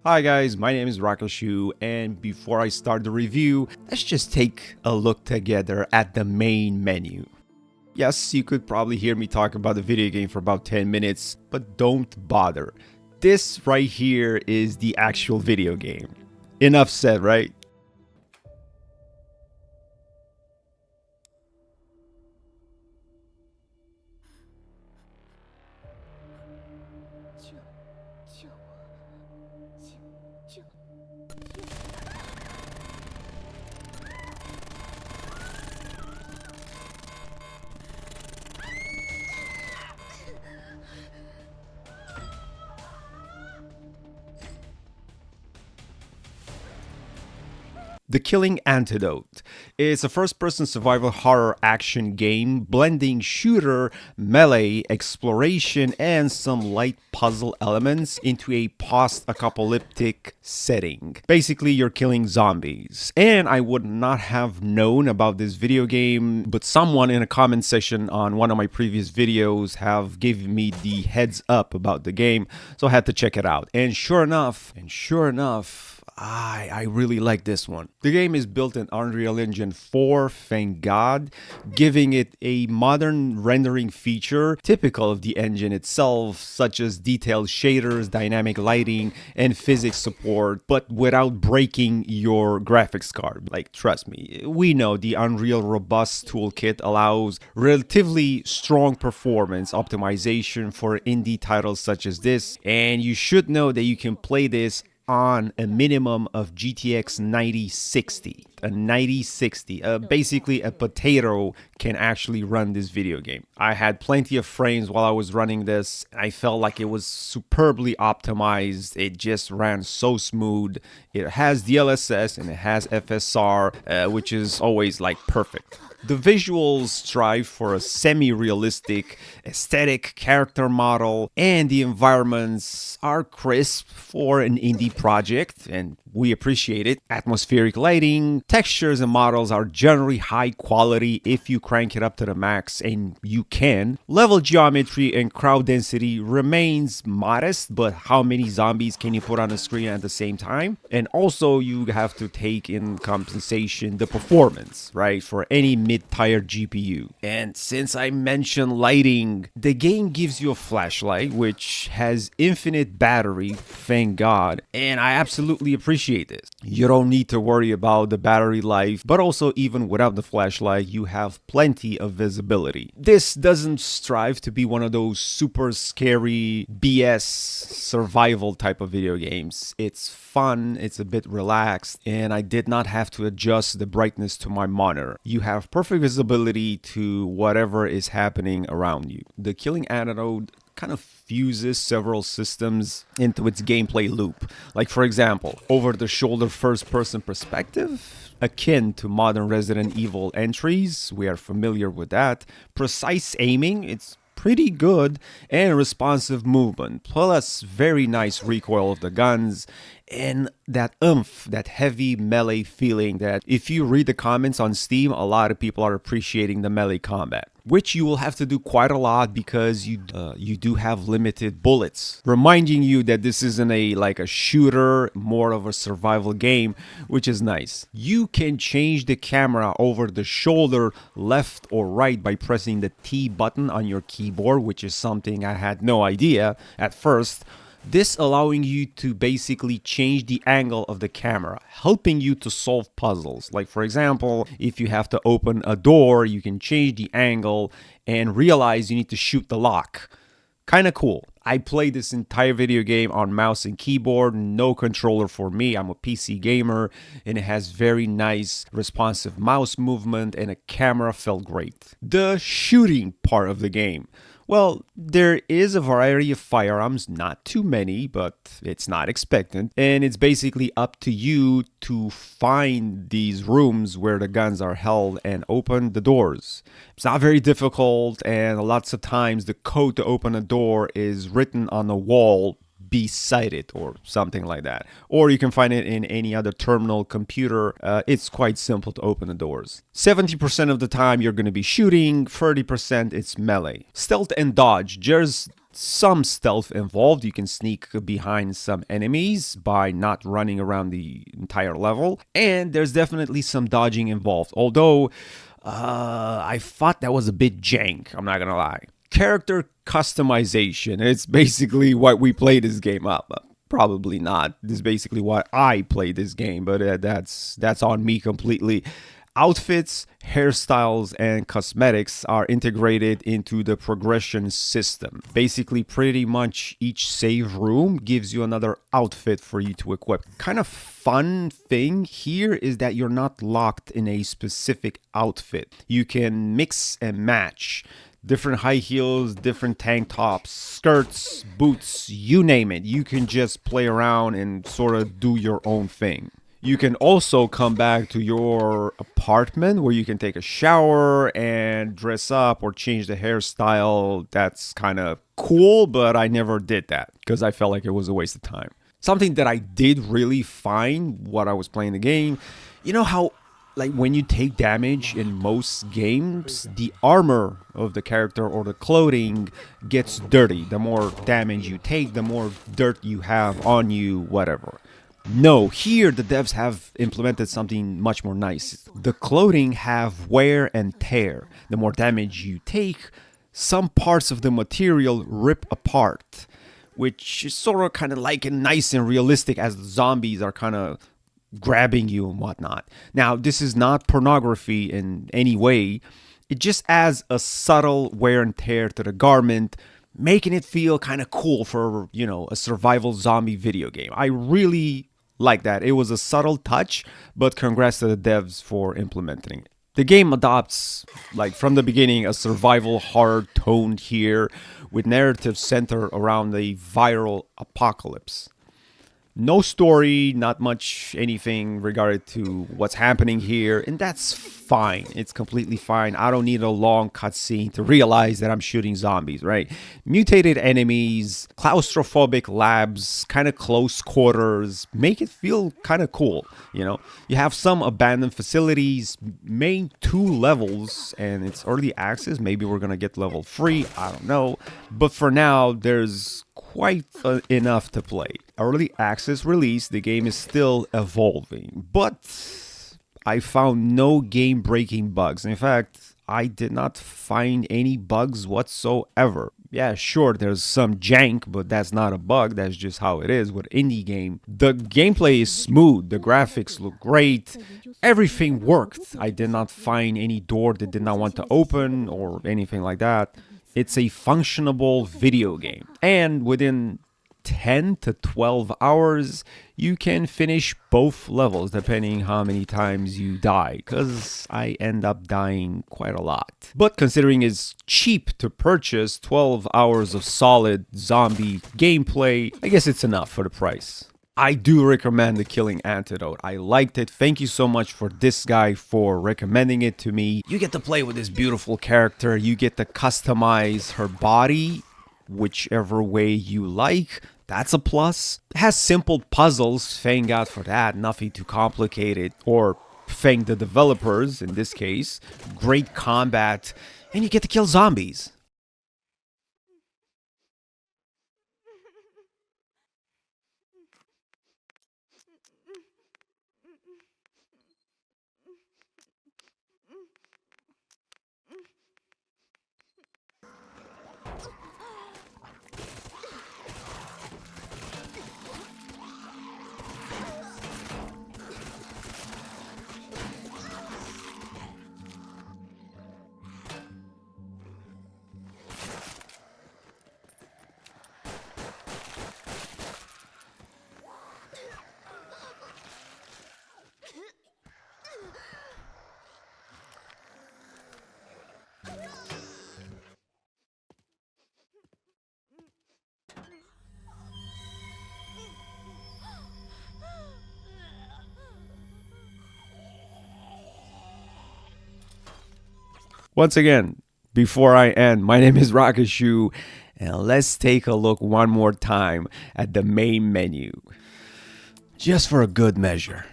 Hi guys, my name is Rakashu, and before I start the review, let's just take a look together at the main menu. Yes, you could probably hear me talk about the video game for about 10 minutes, but don't bother. This right here is the actual video game. Enough said, right? The Killing Antidote is a first-person survival horror action game blending shooter, melee, exploration, and some light puzzle elements into a post-apocalyptic setting. Basically, you're killing zombies. And I would not have known about this video game, but someone in a comment section on one of my previous videos have given me the heads up about the game, so I had to check it out. And sure enough, I really like this one. The game is built in Unreal Engine 4, thank God, giving it a modern rendering feature typical of the engine itself, such as detailed shaders, dynamic lighting, and physics support, but without breaking your graphics card. Like, trust me, we know the Unreal Robust toolkit allows relatively strong performance optimization for indie titles such as this, and you should know that you can play this on a minimum of GTX 9060. A 9060, basically a potato can actually run this video game. I had plenty of frames while I was running this. I felt like it was superbly optimized. It just ran so smooth. It has DLSS and it has FSR, which is always like perfect. The visuals strive for a semi-realistic aesthetic character model, and the environments are crisp for an indie project, and we appreciate it. Atmospheric lighting, textures, and models are generally high quality if you crank it up to the max, and you can. Level geometry and crowd density remains modest, but how many zombies can you put on the screen at the same time? And also, you have to take in compensation the performance, right, for any mid-tier GPU. And since I mentioned lighting, the game gives you a flashlight which has infinite battery, thank God, and I absolutely appreciate this. You don't need to worry about the battery life, but also even without the flashlight, you have plenty of visibility. This doesn't strive to be one of those super scary BS survival type of video games. It's fun, it's a bit relaxed, and I did not have to adjust the brightness to my monitor. You have perfect visibility to whatever is happening around you. The Killing Antidote kind of fuses several systems into its gameplay loop. Like, for example, over-the-shoulder first-person perspective, akin to modern Resident Evil entries. We are familiar with that. Precise aiming, it's pretty good, and responsive movement, plus very nice recoil of the guns, and that oomph, that heavy melee feeling that if you read the comments on Steam, a lot of people are appreciating the melee combat, which you will have to do quite a lot because you do have limited bullets, reminding you that this isn't like a shooter, more of a survival game, which is nice. You can change the camera over the shoulder left or right by pressing the T button on your keyboard, which is something I had no idea at first. This allowing you to basically change the angle of the camera, helping you to solve puzzles. Like, for example, if you have to open a door, you can change the angle and realize you need to shoot the lock. Kind of cool. I played this entire video game on mouse and keyboard, no controller for me. I'm a PC gamer, and it has very nice responsive mouse movement, and the camera felt great. The shooting part of the game. Well, there is a variety of firearms, not too many, but it's not expected. And it's basically up to you to find these rooms where the guns are held and open the doors. It's not very difficult, and lots of times the code to open a door is written on the wall beside it or something like that. Or you can find it in any other terminal computer. It's quite simple to open the doors. 70% of the time you're going to be shooting, 30% it's melee. Stealth and dodge. There's some stealth involved. You can sneak behind some enemies by not running around the entire level. And there's definitely some dodging involved. Although, I thought that was a bit jank, I'm not gonna lie. Character customization, it's basically what we play this game up. Probably not. This is basically what I play this game, but that's on me completely. Outfits, hairstyles, and cosmetics are integrated into the progression system. Basically, pretty much each save room gives you another outfit for you to equip. Kind of fun thing here is that you're not locked in a specific outfit. You can mix and match different high heels, different tank tops, skirts, boots, you name it. You can just play around and sort of do your own thing. You can also come back to your apartment where you can take a shower and dress up or change the hairstyle. That's kind of cool, but I never did that because I felt like it was a waste of time. Something that I did really find while I was playing the game, you know how like when you take damage in most games, the armor of the character or the clothing gets dirty. The more damage you take, the more dirt you have on you, whatever. No, here the devs have implemented something much more nice. The clothing have wear and tear. The more damage you take, some parts of the material rip apart, which is sort of kind of like nice and realistic as the zombies are kind of grabbing you and whatnot. Now, this is not pornography in any way. It just adds a subtle wear and tear to the garment, making it feel kind of cool for, you know, a survival zombie video game. I really like that. It was a subtle touch, but congrats to the devs for implementing it. The game adopts, like from the beginning, a survival horror tone here with narrative centered around a viral apocalypse. No story, not much anything regarded to what's happening here, and that's fine. It's completely fine. I don't need a long cutscene to realize that I'm shooting zombies, right? Mutated enemies, claustrophobic labs, kind of close quarters, make it feel kind of cool, you know? You have some abandoned facilities, main 2 levels, and it's early access. Maybe we're gonna get level 3, I don't know. But for now, there's quite enough to play. Early access release, the game is still evolving, but I found no game-breaking bugs. In fact, I did not find any bugs whatsoever. Yeah, sure, there's some jank, but that's not a bug. That's just how it is with indie game. The gameplay is smooth. The graphics look great. Everything worked. I did not find any door that did not want to open or anything like that. It's a functionable video game. And within 10 to 12 hours, you can finish both levels depending how many times you die, because I end up dying quite a lot. But considering it's cheap to purchase, 12 hours of solid zombie gameplay, I guess it's enough for the price. I do recommend the Killing Antidote. I liked it. Thank you so much for this guy for recommending it to me. You get to play with this beautiful character. You get to customize her body whichever way you like. That's a plus. It has simple puzzles. Thank God for that. Nothing too complicated. Or thank the developers in this case. Great combat. And you get to kill zombies. Once again, before I end, my name is Rakashu, and let's take a look one more time at the main menu, just for a good measure.